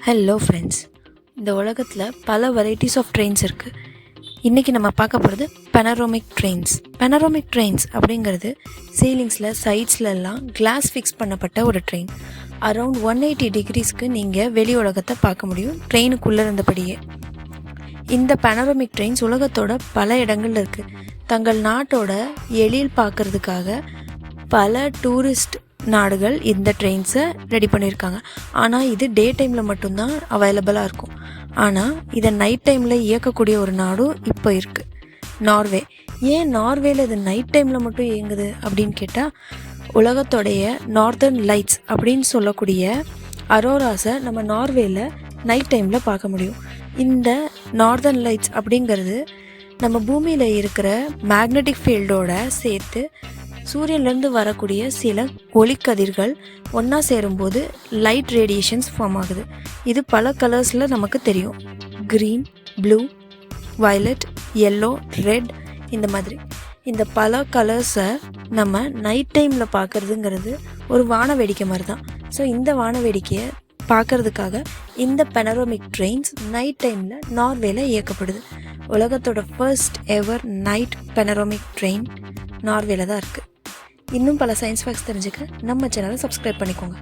Hello friends, இந்த உலகத்தில் பல வெரைட்டிஸ் ஆஃப் ட்ரெயின்ஸ் இருக்குது. இன்றைக்கி நம்ம பார்க்க போகிறது பெனரோமிக் ட்ரெயின்ஸ். பெனரோமிக் ட்ரெயின்ஸ் அப்படிங்கிறது சீலிங்ஸில் சைட்ஸ்லலாம் கிளாஸ் ஃபிக்ஸ் பண்ணப்பட்ட ஒரு ட்ரெயின். அரவுண்ட் 180 டிகிரிஸ்க்கு நீங்கள் வெளி உலகத்தை பார்க்க முடியும் ட்ரெயினுக்குள்ளே இருந்தபடியே. இந்த பெனரோமிக் ட்ரெயின்ஸ் உலகத்தோட பல இடங்கள்ல இருக்குது. தங்கள் நாட்டோட எழில் பார்க்குறதுக்காக பல டூரிஸ்ட் நாடுகள் இந்த ட்ரெயின்ஸை ரெடி பண்ணியிருக்காங்க. ஆனால் இது டே டைமில் மட்டும்தான் அவைலபிளாக இருக்கும். ஆனால் இதை நைட் டைமில் இயக்கக்கூடிய ஒரு நாடும் இப்போ இருக்குது, நார்வே. ஏன் நார்வேல இது நைட் டைமில் மட்டும் இயங்குது அப்படின்னு கேட்டால், உலகத்தோடைய நார்தர்ன் லைட்ஸ் அப்படின்னு சொல்லக்கூடிய அரோராஸை நம்ம நார்வேல நைட் டைமில் பார்க்க முடியும். இந்த நார்தர்ன் லைட்ஸ் அப்படிங்கிறது நம்ம பூமியில் இருக்கிற மேக்னெட்டிக் ஃபீல்டோட சேர்த்து சூரியன்லேருந்து வரக்கூடிய சில ஒளிக்கதிர்கள் ஒன்றா சேரும்போது லைட் ரேடியேஷன்ஸ் ஃபார்ம் ஆகுது. இது பல கலர்ஸில் நமக்கு தெரியும். Green, blue, violet, yellow, red, இந்த மாதிரி இந்த பல கலர்ஸை நம்ம நைட் டைமில் பார்க்குறதுங்கிறது ஒரு வான வேடிக்கை மாதிரி தான். ஸோ இந்த வான வேடிக்கையை பார்க்குறதுக்காக இந்த பெனரோமிக் ட்ரெயின்ஸ் நைட் டைமில் நார்வேல இயக்கப்படுது. உலகத்தோட first ever night panoramic train நார்வேல தான் இருக்குது. இன்னும் பல சயின்ஸ் ஃபேக்ட்ஸ் தெரிஞ்சுக்க நம்ம சேனலை சப்ஸ்கிரைப் பண்ணிக்கோங்க.